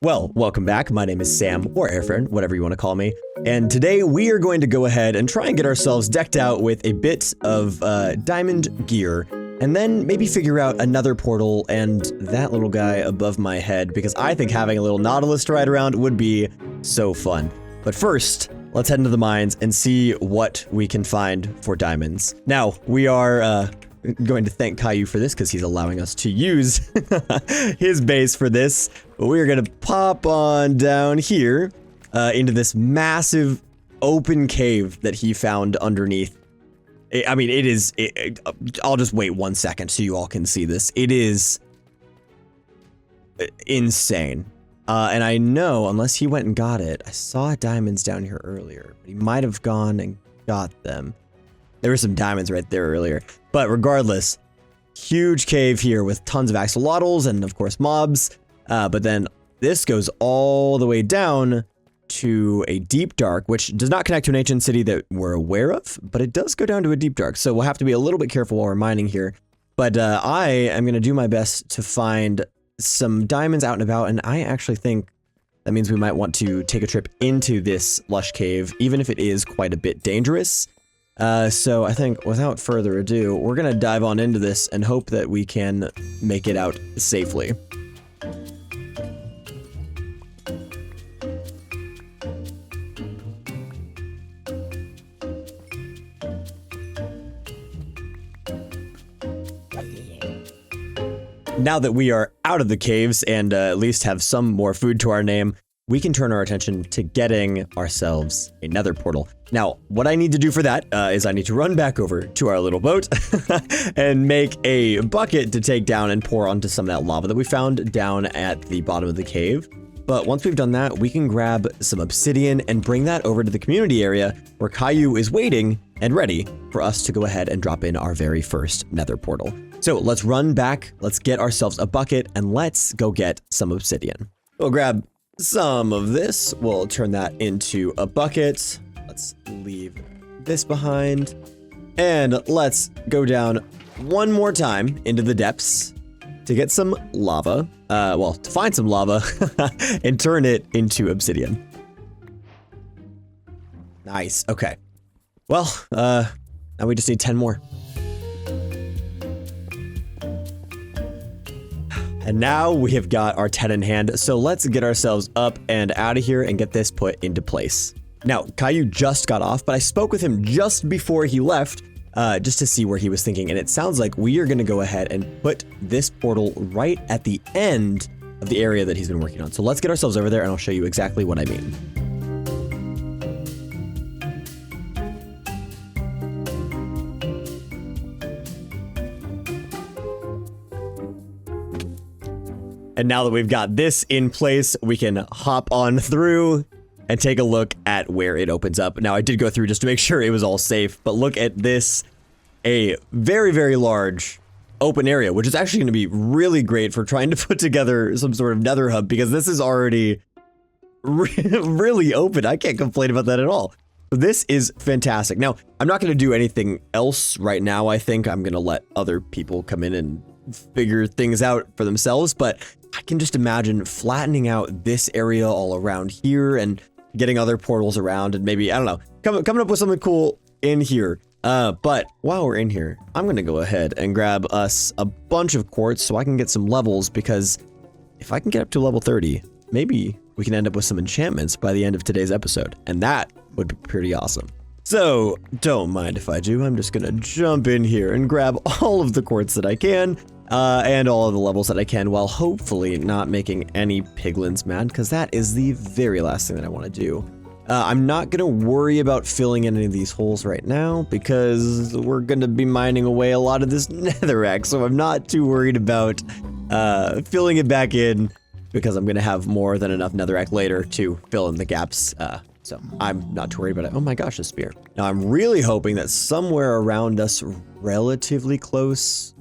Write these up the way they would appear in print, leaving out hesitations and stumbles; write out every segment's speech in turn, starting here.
Well, welcome back. My name is Sam, or Erfaren, whatever you want to call me. And today we are going to go ahead and try and get ourselves decked out with a bit of diamond gear, and then maybe figure out another portal and that little guy above my head, because I think having a little Nautilus to ride around would be so fun. But first, let's head into the mines and see what we can find for diamonds. Now, we are going to thank Kyyoo for this because he's allowing us to use his base for this. But we are going to pop on down here into this massive open cave that he found underneath. I mean, it is... I'll just wait 1 second so you all can see this. It is insane. And I know, unless he went and got it, I saw diamonds down here earlier, but he might have gone and got them. There were some diamonds right there earlier. But regardless, huge cave here with tons of axolotls and, of course, mobs. But then this goes all the way down to a deep dark, which does not connect to an ancient city that we're aware of, but it does go down to a deep dark. So we'll have to be a little bit careful while we're mining here. But I am going to do my best to find some diamonds out and about, and I actually think that means we might want to take a trip into this lush cave, even if it is quite a bit dangerous. So I think without further ado, we're gonna dive on into this and hope that we can make it out safely. Now that we are out of the caves and at least have some more food to our name, we can turn our attention to getting ourselves a nether portal. Now, what I need to do for that is I need to run back over to our little boat and make a bucket to take down and pour onto some of that lava that we found down at the bottom of the cave. But once we've done that, we can grab some obsidian and bring that over to the community area where Kyyoo is waiting and ready for us to go ahead and drop in our very first nether portal. So let's run back, let's get ourselves a bucket, and let's go get some obsidian. We'll grab some of this, we'll turn that into a bucket. Let's leave this behind, and let's go down one more time into the depths to get some lava. Well, to find some lava and turn it into obsidian. Nice, okay. Well, now we just need 10 more. And now we have got our 10 in hand, so let's get ourselves up and out of here and get this put into place. Now, Kyyoo just got off, but I spoke with him just before he left, just to see where he was thinking, and it sounds like we are going to go ahead and put this portal right at the end of the area that he's been working on. So let's get ourselves over there, and I'll show you exactly what I mean. And now that we've got this in place, we can hop on through and take a look at where it opens up. Now, I did go through just to make sure it was all safe, but look at this, a very, very large open area, which is actually going to be really great for trying to put together some sort of nether hub, because this is already really open. I can't complain about that at all. But this is fantastic. Now, I'm not going to do anything else right now. I think I'm going to let other people come in and figure things out for themselves, but I can just imagine flattening out this area all around here and getting other portals around, and maybe, I don't know, coming up with something cool in here. But while we're in here, I'm going to go ahead and grab us a bunch of quartz so I can get some levels, because if I can get up to level 30, maybe we can end up with some enchantments by the end of today's episode, and that would be pretty awesome. So don't mind if I do. I'm just going to jump in here and grab all of the quartz that I can. And all of the levels that I can, while hopefully not making any piglins mad, because that is the very last thing that I want to do. I'm not going to worry about filling in any of these holes right now, because we're going to be mining away a lot of this netherrack, so I'm not too worried about filling it back in, because I'm going to have more than enough netherrack later to fill in the gaps. So I'm not too worried about it. Oh my gosh, a spear. Now I'm really hoping that somewhere around us, relatively close,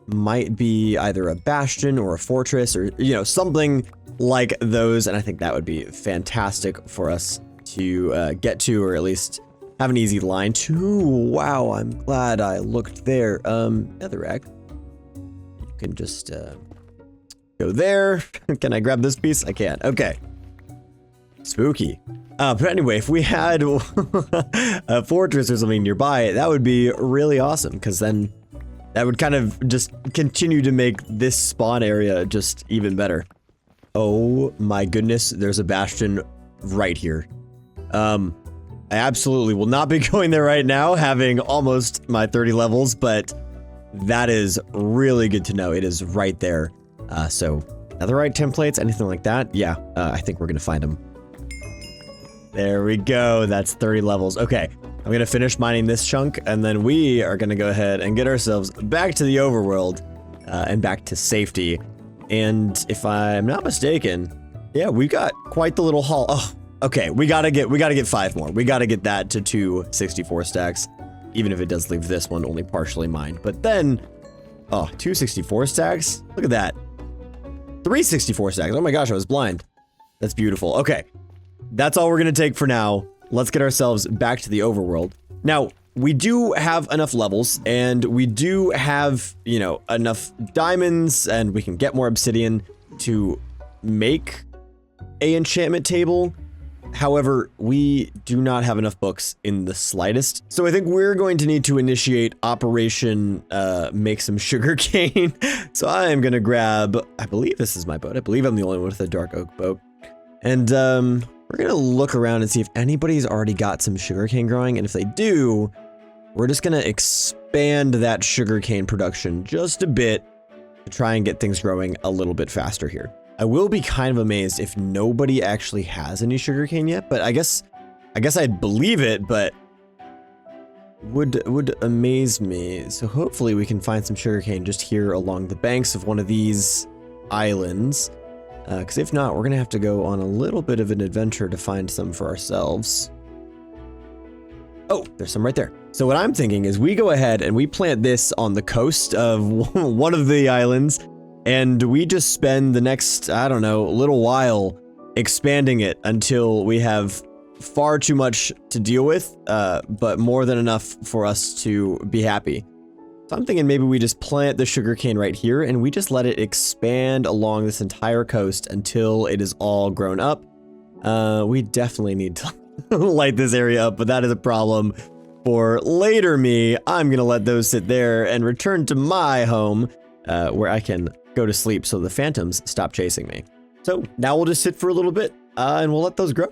might be either a bastion or a fortress, or, you know, something like those, and I think that would be fantastic for us to get to, or at least have an easy line to. Wow, I'm glad I looked there. Netherrack, you can just Go there. Can I grab this piece? I can. Okay. Spooky. But anyway, if we had a fortress or something nearby, that would be really awesome, because then that would kind of just continue to make this spawn area just even better. Oh my goodness, there's a bastion right here. I absolutely will not be going there right now, having almost my 30 levels, but that is really good to know. It is right there. So, netherite templates, anything like that? Yeah, I think we're gonna find them. There we go. That's 30 levels. Okay, I'm going to finish mining this chunk, and then we are going to go ahead and get ourselves back to the overworld and back to safety. And if I'm not mistaken, yeah, we got quite the little haul. Oh, okay. We gotta get 5 more. We gotta get that to 2 64 stacks, even if it does leave this one only partially mined. But then, oh, 2 64 stacks. Look at that. 3 64 stacks. Oh my gosh, I was blind. That's beautiful. Okay. That's all we're going to take for now. Let's get ourselves back to the overworld. Now, we do have enough levels, and we do have, you know, enough diamonds, and we can get more obsidian to make an enchantment table. However, we do not have enough books in the slightest. So I think we're going to need to initiate Operation make some sugar cane. So I am going to grab, I believe this is my boat. I believe I'm the only one with a dark oak boat. And we're going to look around and see if anybody's already got some sugarcane growing. And if they do, we're just going to expand that sugarcane production just a bit to try and get things growing a little bit faster here. I will be kind of amazed if nobody actually has any sugarcane yet, but I guess I'd believe it, but would amaze me. So hopefully we can find some sugarcane just here along the banks of one of these islands. Because if not, we're going to have to go on a little bit of an adventure to find some for ourselves. Oh, there's some right there. So what I'm thinking is we go ahead and we plant this on the coast of one of the islands, and we just spend the next, I don't know, little while expanding it until we have far too much to deal with, but more than enough for us to be happy. So I'm thinking maybe we just plant the sugarcane right here and we just let it expand along this entire coast until it is all grown up. We definitely need to light this area up, but that is a problem for later me. I'm gonna let those sit there and return to my home where I can go to sleep so the phantoms stop chasing me. So now we'll just sit for a little bit and we'll let those grow.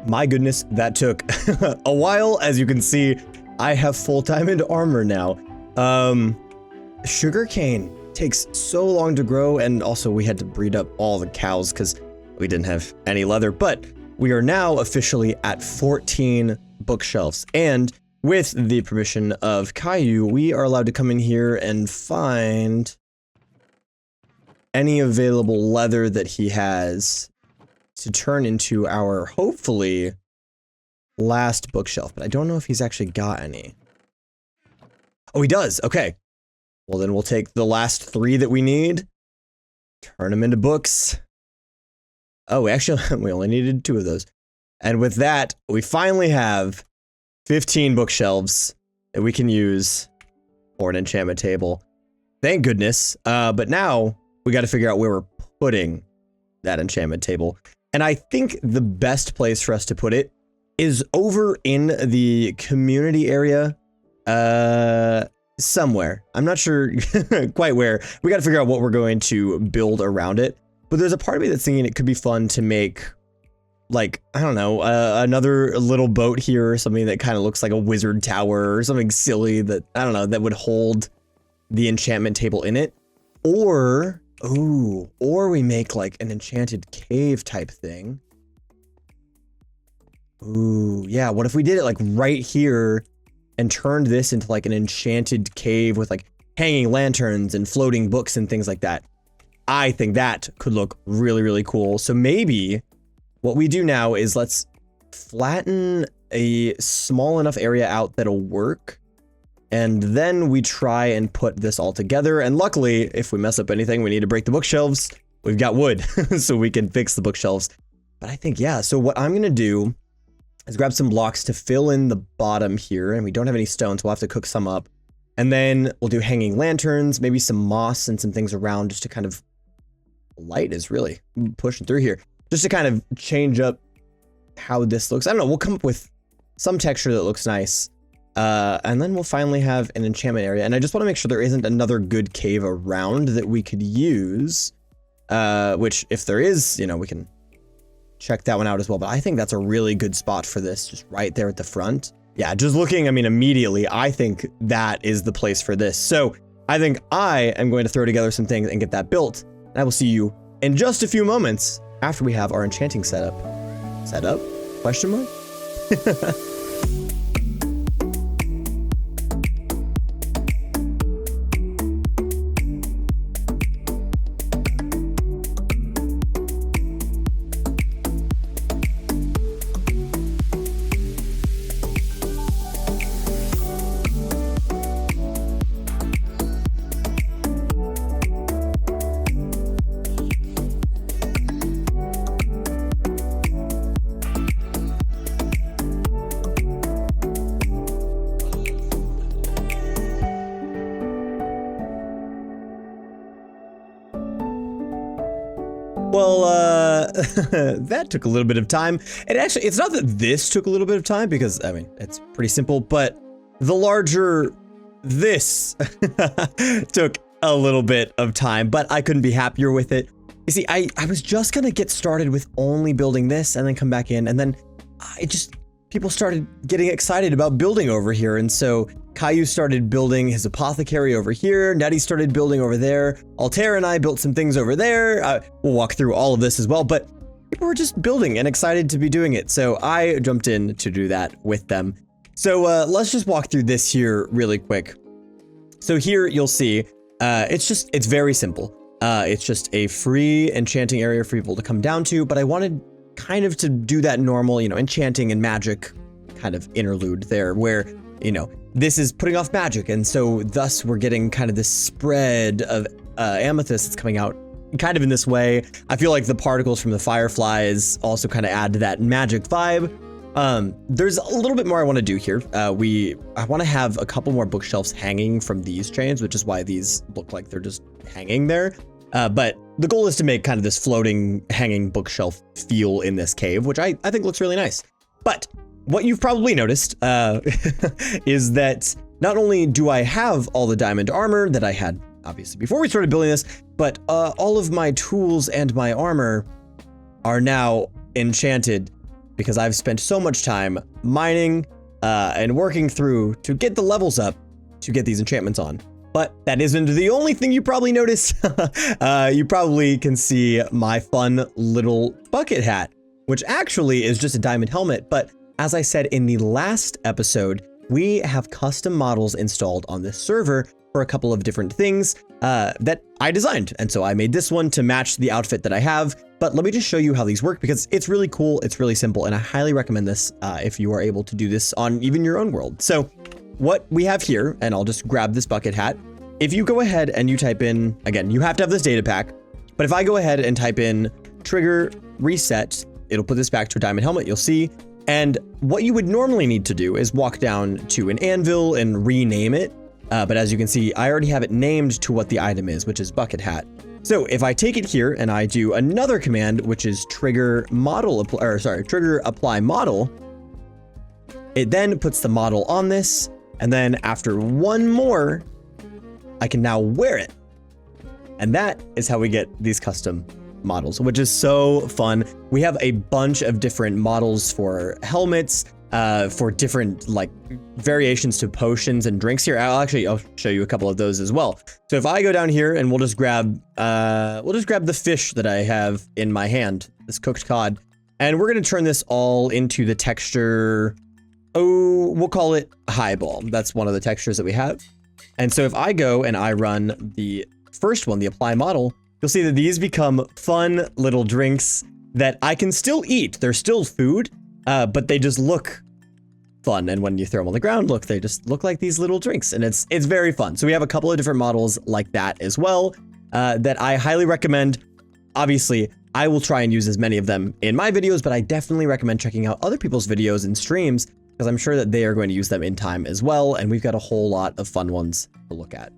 My goodness, that took a while. As you can see, I have full diamond armor now. Sugarcane takes so long to grow, and also we had to breed up all the cows because we didn't have any leather, but we are now officially at 14 bookshelves, and with the permission of Kyyoo, we are allowed to come in here and find any available leather that he has to turn into our, hopefully, last bookshelf. But I don't know if he's actually got any. Oh, he does. Okay. Well, then we'll take the last 3 that we need, turn them into books. Oh, actually, we only needed 2 of those. And with that, we finally have 15 bookshelves that we can use for an enchantment table. Thank goodness. But now we got to figure out where we're putting that enchantment table. And I think the best place for us to put it is over in the community area, somewhere. I'm not sure quite where. We got to figure out what we're going to build around it. But there's a part of me that's thinking it could be fun to make, like, I don't know, another little boat here or something that kind of looks like a wizard tower or something silly that, I don't know, that would hold the enchantment table in it. Or, ooh, or we make like an enchanted cave type thing. Ooh, yeah, what if we did it like right here and turned this into like an enchanted cave with like hanging lanterns and floating books and things like that? I think that could look really, really cool. So maybe what we do now is let's flatten a small enough area out that'll work. and then we try and put this all together. And luckily, if we mess up anything, we need to break the bookshelves. We've got wood, so we can fix the bookshelves. But I think, yeah, so what I'm gonna do is grab some blocks to fill in the bottom here, and we don't have any stone, so we'll have to cook some up. And then we'll do hanging lanterns, maybe some moss and some things around just to kind of, light is really pushing through here, just to kind of change up how this looks. I don't know, we'll come up with some texture that looks nice. And then we'll finally have an enchantment area. And I just want to make sure there isn't another good cave around that we could use. Which if there is, you know, we can check that one out as well. But I think that's a really good spot for this, just right there at the front. Yeah, just looking, I mean, immediately, I think that is the place for this. So I think I am going to throw together some things and get that built. And I will see you in just a few moments after we have our enchanting setup. Setup? Question mark? Well, that took a little bit of time. And actually, it's not that this took a little bit of time because, I mean, it's pretty simple, but the larger this took a little bit of time, but I couldn't be happier with it. You see, I was just gonna get started with only building this and then come back in, and then people started getting excited about building over here, and so Kyyoo started building his apothecary over here, Nettey started building over there, Altair and I built some things over there. We'll walk through all of this as well, but people were just building and excited to be doing it, so I jumped in to do that with them. So let's just walk through this here really quick. So here you'll see, it's very simple. It's just a free enchanting area for people to come down to, but I wanted kind of to do that normal, you know, enchanting and magic kind of interlude there where, you know, this is putting off magic, and so thus we're getting kind of this spread of amethyst that's coming out kind of in this way. I feel like the particles from the fireflies also kind of add to that magic vibe. There's a little bit more I want to do here. I want to have a couple more bookshelves hanging from these chains, which is why these look like they're just hanging there. But the goal is to make kind of this floating hanging bookshelf feel in this cave, which I think looks really nice. But what you've probably noticed is that not only do I have all the diamond armor that I had obviously before we started building this, but all of my tools and my armor are now enchanted because I've spent so much time mining and working through to get the levels up to get these enchantments on. But that isn't the only thing you probably noticed. You probably can see my fun little bucket hat, which actually is just a diamond helmet. But as I said in the last episode, we have custom models installed on this server for a couple of different things that I designed. And so I made this one to match the outfit that I have. But let me just show you how these work because it's really cool. It's really simple. And I highly recommend this if you are able to do this on even your own world. So what we have here, and I'll just grab this bucket hat. If you go ahead and you type in, again, you have to have this data pack, but if I go ahead and type in trigger reset, it'll put this back to a diamond helmet, you'll see. And what you would normally need to do is walk down to an anvil and rename it. But as you can see, I already have it named to what the item is, which is bucket hat. So if I take it here and I do another command, which is trigger apply model, it then puts the model on this. And then after one more, I can now wear it. And that is how we get these custom models, which is so fun. We have a bunch of different models for helmets, for different like variations to potions and drinks here. I'll show you a couple of those as well. So if I go down here and we'll just grab the fish that I have in my hand, this cooked cod, and we're going to turn this all into the texture. Oh, we'll call it highball. That's one of the textures that we have. And so if I go and I run the first one, the apply model, you'll see that these become fun little drinks that I can still eat. They're still food, but they just look fun. And when you throw them on the ground, look, they just look like these little drinks, and it's very fun. So we have a couple of different models like that as well that I highly recommend. Obviously, I will try and use as many of them in my videos, but I definitely recommend checking out other people's videos and streams because I'm sure that they are going to use them in time as well. And we've got a whole lot of fun ones to look at.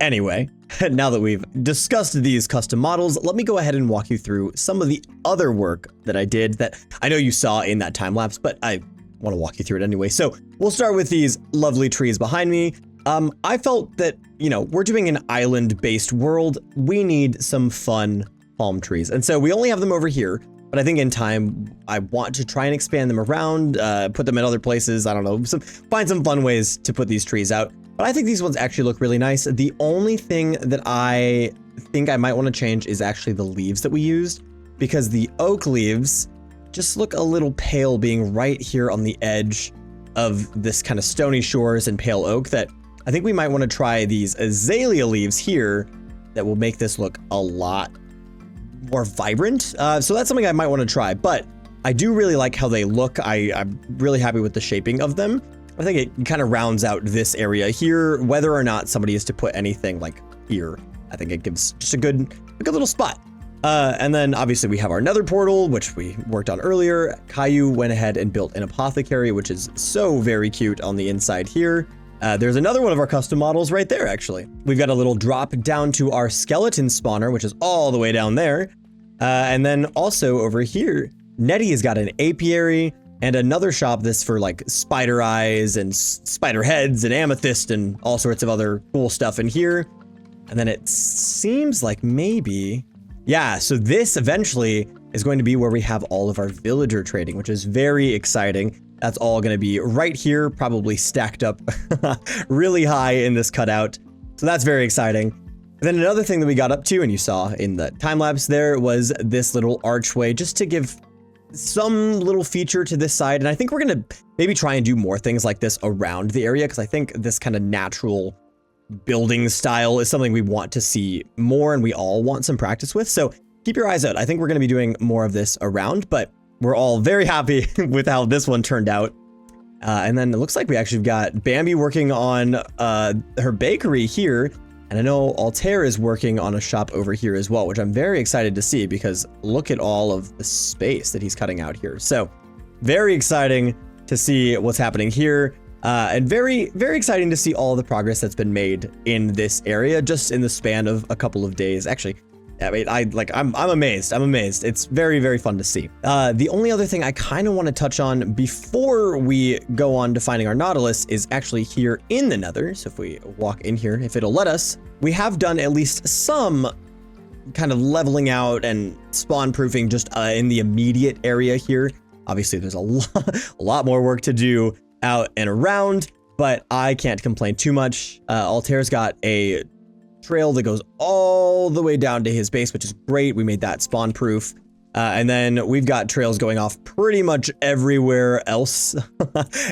Anyway, now that we've discussed these custom models, let me go ahead and walk you through some of the other work that I did that I know you saw in that time lapse, but I want to walk you through it anyway. So we'll start with these lovely trees behind me. I felt that, you know, we're doing an island-based world. We need some fun palm trees. And so we only have them over here, but I think in time, I want to try and expand them around, put them in other places. I don't know, find some fun ways to put these trees out. But I think these ones actually look really nice. The only thing that I think I might want to change is actually the leaves that we used, because the oak leaves just look a little pale being right here on the edge of this kind of stony shores and pale oak, that I think we might want to try these azalea leaves here that will make this look a lot more vibrant. So that's something I might want to try, but I do really like how they look. I'm really happy with the shaping of them. I think it kind of rounds out this area here, whether or not somebody is to put anything like here. I think it gives just a good little spot. And then obviously we have our nether portal, which we worked on earlier. Kyyoo went ahead and built an apothecary, which is so very cute on the inside here. There's another one of our custom models right there, actually. We've got a little drop down to our skeleton spawner, which is all the way down there. And then also over here, Nettey has got an apiary and another shop that's for like spider eyes and spider heads and amethyst and all sorts of other cool stuff in here. And then it seems like maybe, yeah, so this eventually is going to be where we have all of our villager trading, which is very exciting. That's all going to be right here, probably stacked up really high in this cutout. So that's very exciting. And then another thing that we got up to, and you saw in the time lapse there, was this little archway just to give some little feature to this side. And I think we're going to maybe try and do more things like this around the area, because I think this kind of natural building style is something we want to see more and we all want some practice with. So keep your eyes out. I think we're going to be doing more of this around, but we're all very happy with how this one turned out. And then it looks like we actually got Bambi working on her bakery here. And I know Altair is working on a shop over here as well, which I'm very excited to see, because look at all of the space that he's cutting out here. So very exciting to see what's happening here. And very, very exciting to see all the progress that's been made in this area just in the span of a couple of days. Actually, I mean, I'm amazed. I'm amazed. It's very, very fun to see. The only other thing I kind of want to touch on before we go on to finding our Nautilus is actually here in the nether. So if we walk in here, if it'll let us, we have done at least some kind of leveling out and spawn proofing just in the immediate area here. Obviously, there's a lot more work to do out and around, but I can't complain too much. Altair's got a trail that goes all the way down to his base, which is great. We made that spawn proof. And then we've got trails going off pretty much everywhere else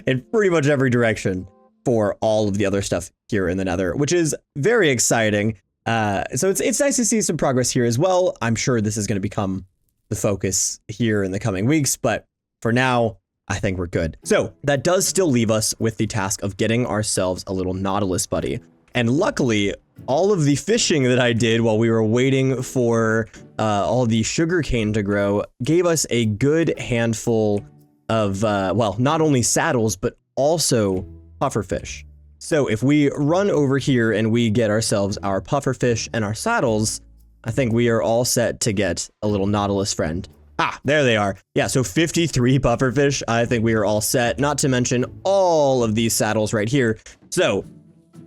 in pretty much every direction for all of the other stuff here in the nether, which is very exciting. So it's nice to see some progress here as well. I'm sure this is going to become the focus here in the coming weeks, but for now, I think we're good. So that does still leave us with the task of getting ourselves a little Nautilus buddy. And luckily, all of the fishing that I did while we were waiting for all the sugarcane to grow gave us a good handful of, well, not only saddles, but also pufferfish. So if we run over here and we get ourselves our pufferfish and our saddles, I think we are all set to get a little Nautilus friend. Ah, there they are. Yeah, so 53 pufferfish. I think we are all set, not to mention all of these saddles right here. So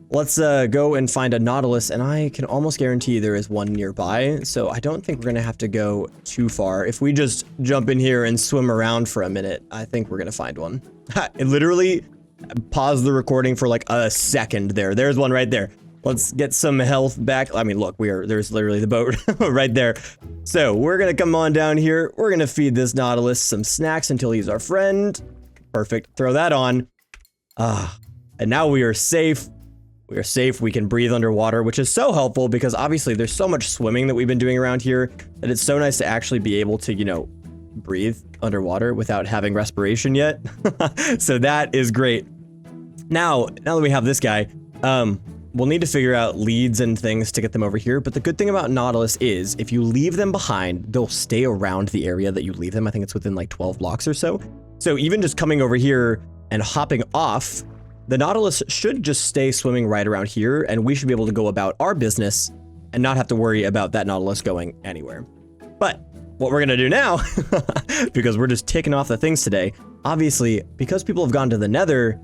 let's go and find a Nautilus, and I can almost guarantee there is one nearby, so I don't think we're going to have to go too far. If we just jump in here and swim around for a minute, I think we're going to find one. It literally paused the recording for like a second there. There's one right there. Let's get some health back. I mean, look, there's literally the boat right there. So we're going to come on down here. We're going to feed this Nautilus some snacks until he's our friend. Perfect. Throw that on. And now we are safe. We are safe. We can breathe underwater, which is so helpful because obviously there's so much swimming that we've been doing around here that it's so nice to actually be able to, you know, breathe underwater without having respiration yet. So that is great. Now that we have this guy, we'll need to figure out leads and things to get them over here. But the good thing about Nautilus is if you leave them behind, they'll stay around the area that you leave them. I think it's within like 12 blocks or so. So even just coming over here and hopping off, the Nautilus should just stay swimming right around here, and we should be able to go about our business and not have to worry about that Nautilus going anywhere. But what we're gonna do now, because we're just ticking off the things today, obviously, because people have gone to the nether,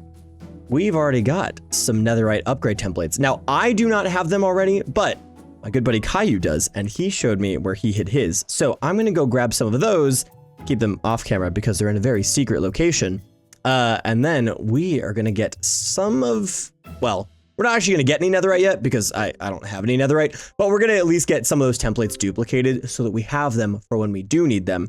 we've already got some netherite upgrade templates. Now, I do not have them already, but my good buddy Kyyoo does, and he showed me where he hid his. So I'm gonna go grab some of those, keep them off camera because they're in a very secret location. And then we are gonna get some of, well, we're not actually gonna get any netherite yet because I don't have any netherite, but we're gonna at least get some of those templates duplicated so that we have them for when we do need them.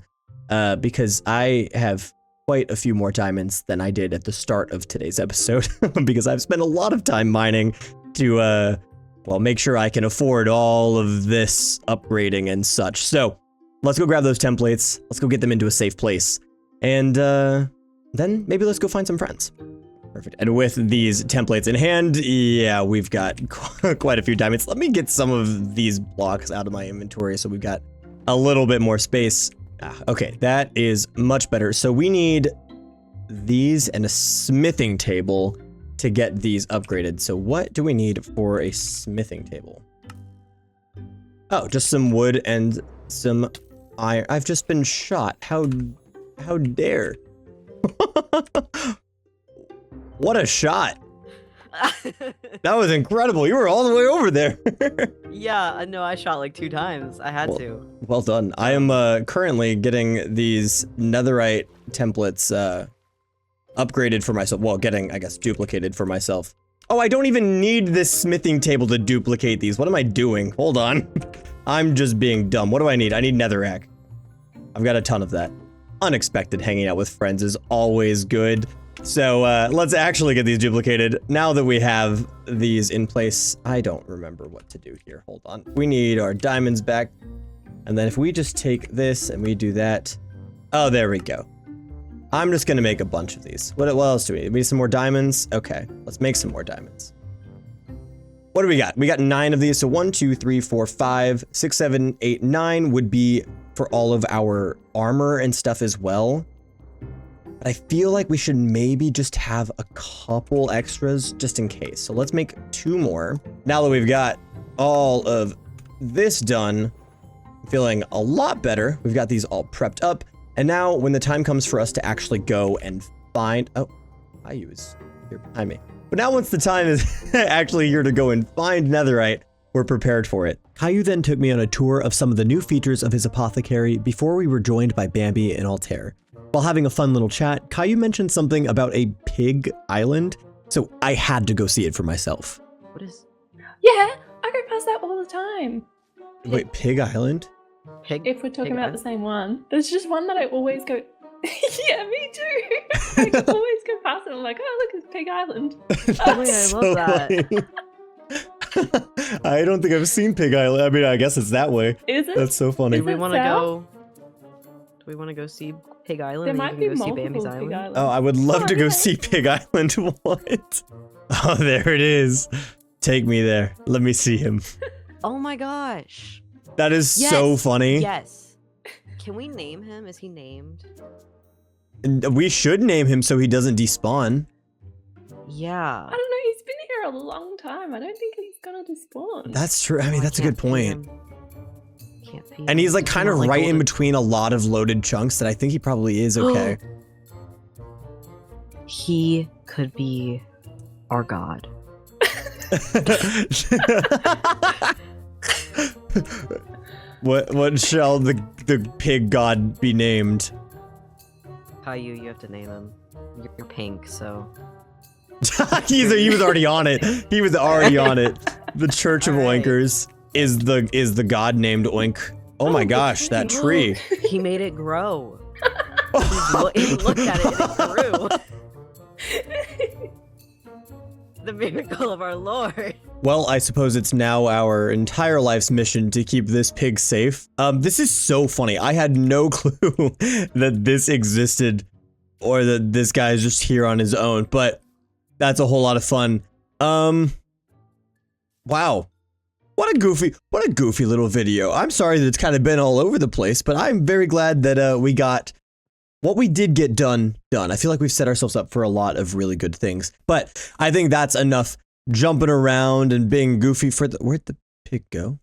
Because I have quite a few more diamonds than I did at the start of today's episode because I've spent a lot of time mining to, well, make sure I can afford all of this upgrading and such. So let's go grab those templates. Let's go get them into a safe place. And then maybe let's go find some friends. Perfect. And with these templates in hand, yeah, we've got quite a few diamonds. Let me get some of these blocks out of my inventory so we've got a little bit more space. Okay, that is much better. So we need these and a smithing table to get these upgraded. So what do we need for a smithing table? Oh, just some wood and some iron. I've just been shot. How dare. What a shot. That was incredible. You were all the way over there. Yeah, no, I shot like 2 times. I had to. Well done. I am currently getting these netherite templates upgraded for myself. Well, getting, I guess, duplicated for myself. Oh, I don't even need this smithing table to duplicate these. What am I doing? Hold on. I'm just being dumb. What do I need? I need netherrack. I've got a ton of that. Unexpected hanging out with friends is always good. So let's actually get these duplicated. Now that we have these in place, I don't remember what to do here. Hold on. We need our diamonds back. And then if we just take this and we do that. Oh, there we go. I'm just going to make a bunch of these. What else do we need? We need some more diamonds? Okay, let's make some more diamonds. What do we got? We got 9 of these. So 1, 2, 3, 4, 5, 6, 7, 8, 9 would be for all of our armor and stuff as well. But I feel like we should maybe just have a couple extras just in case. So let's make 2 more. Now that we've got all of this done, I'm feeling a lot better. We've got these all prepped up. And now when the time comes for us to actually go and find, oh, Kyyoo is here behind me. But now once the time is actually here to go and find netherite, we're prepared for it. Kyyoo then took me on a tour of some of the new features of his apothecary before we were joined by Bambi and Altair. While having a fun little chat, Kyyoo mentioned something about a pig island, so I had to go see it for myself. What is? Yeah, I go past that all the time. Wait, Pig Island? Pig? If we're talking Pig about Island? the same one. There's just one that I always go... Yeah, me too. I always go past it. I'm like, oh, look, it's Pig Island. Oh, yeah, I love that. I don't think I've seen Pig Island. I mean, I guess it's that way. Is it? That's so funny. Do we it want to south? go? Do we want to go see Pig Island? There and might you be can go see multiple Bambi's Pig Island? Islands. Oh, I would love to go okay. see Pig Island. What? Oh, there it is. Take me there. Let me see him. Oh my gosh. That is so funny. Yes. Can we name him? Is he named? We should name him so he doesn't despawn. Yeah. I don't know, he's been here a long time. I don't think he's gonna despawn. That's true. I mean, that's a good point. Can't pee And he's him. like kind of Not like right in golden- between a lot of loaded chunks that I think he probably is okay. He could be our god. What shall the pig god be named? Kyyoo, you have to name him. You're pink, so. He was already on it. He was already on it. The Church of Alright. Oinkers is the god named Oink. Oh my gosh, that tree. He made it grow. He looked at it and it grew. The miracle of our Lord. Well, I suppose it's now our entire life's mission to keep this pig safe. This is so funny. I had no clue that this existed or that this guy is just here on his own, but that's a whole lot of fun. Wow. What a goofy little video. I'm sorry that it's kind of been all over the place, but I'm very glad that we got what we did get done. I feel like we've set ourselves up for a lot of really good things, but I think that's enough jumping around and being goofy for the... Where'd the pig go?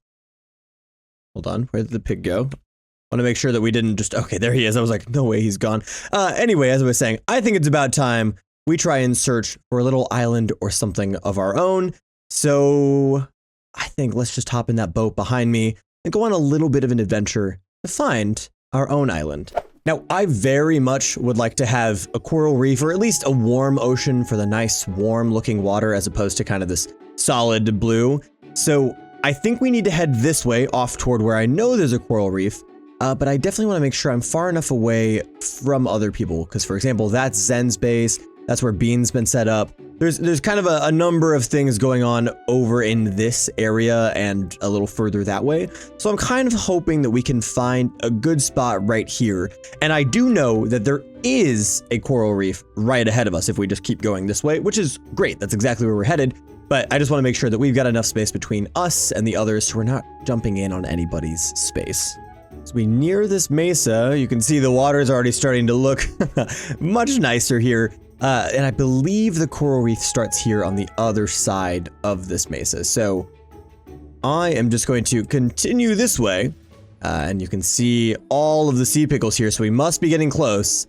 Hold on, where did the pig go? Want to make sure that we didn't just... Okay, there he is. I was like, no way, he's gone. Anyway, as I was saying, I think it's about time we try and search for a little island or something of our own. So I think let's just hop in that boat behind me and go on a little bit of an adventure to find our own island. Now, I very much would like to have a coral reef or at least a warm ocean for the nice, warm looking water as opposed to kind of this solid blue. So I think we need to head this way off toward where I know there's a coral reef. But I definitely want to make sure I'm far enough away from other people. Because, for example, that's Zen's base. That's where Bean's been set up. There's kind of a number of things going on over in this area and a little further that way. So I'm kind of hoping that we can find a good spot right here. And I do know that there is a coral reef right ahead of us if we just keep going this way, which is great. That's exactly where we're headed. But I just want to make sure that we've got enough space between us and the others so we're not jumping in on anybody's space. As we near this mesa, you can see the water is already starting to look much nicer here. And I believe the coral reef starts here on the other side of this mesa. So I am just going to continue this way. And you can see all of the sea pickles here. So we must be getting close.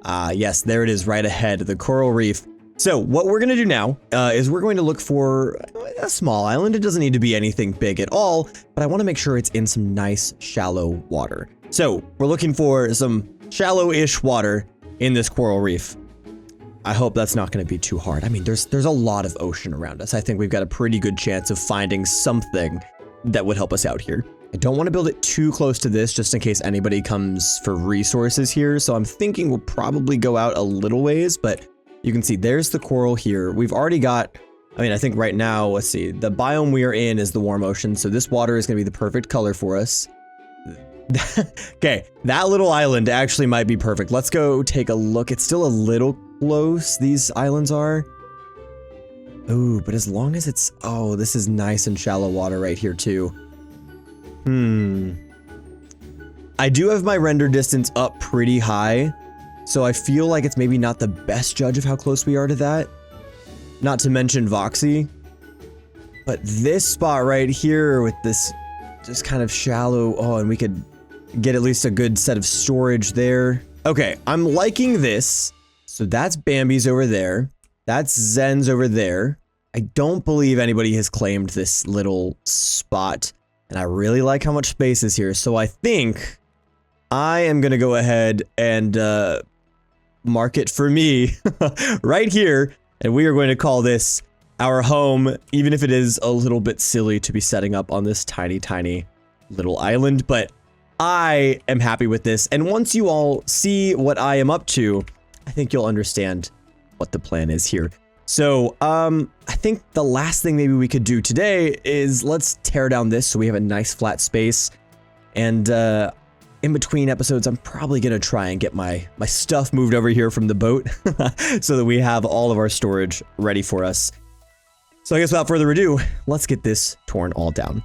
Yes, there it is right ahead, the coral reef. So what we're going to do now is we're going to look for a small island. It doesn't need to be anything big at all, but I want to make sure it's in some nice shallow water. So we're looking for some shallow-ish water in this coral reef. I hope that's not going to be too hard. I mean, there's a lot of ocean around us. I think we've got a pretty good chance of finding something that would help us out here. I don't want to build it too close to this just in case anybody comes for resources here. So I'm thinking we'll probably go out a little ways, but you can see there's the coral here. We've already got, I mean, I think right now, let's see, the biome we are in is the warm ocean. So this water is going to be the perfect color for us. Okay, that little island actually might be perfect. Let's go take a look. It's still a little close, these islands are. Ooh, but as long as it's, oh, this is nice and shallow water right here too. I do have my render distance up pretty high, so I feel like it's maybe not the best judge of how close we are to that. Not to mention Voxy. But this spot right here with this just kind of shallow, oh, and we could get at least a good set of storage there. Okay, I'm liking this. So that's Bambi's over there. That's Zen's over there. I don't believe anybody has claimed this little spot. And I really like how much space is here. So I think I am going to go ahead and mark it for me right here. And we are going to call this our home, even if it is a little bit silly to be setting up on this tiny, tiny little island. But I am happy with this. And once you all see what I am up to, I think you'll understand what the plan is here. So, I think the last thing maybe we could do today is let's tear down this so we have a nice flat space. And in between episodes, I'm probably going to try and get my stuff moved over here from the boat so that we have all of our storage ready for us. So I guess without further ado, let's get this torn all down.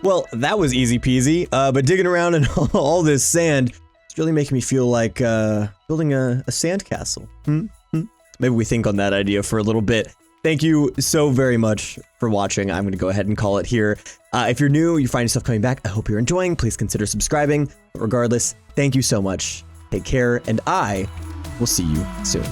Well, that was easy peasy, but digging around in all this sand, it's really making me feel like building a sandcastle. Maybe we think on that idea for a little bit. Thank you so very much for watching. I'm going to go ahead and call it here. If you're new, you find yourself coming back, I hope you're enjoying. Please consider subscribing. But regardless, thank you so much. Take care, and I will see you soon.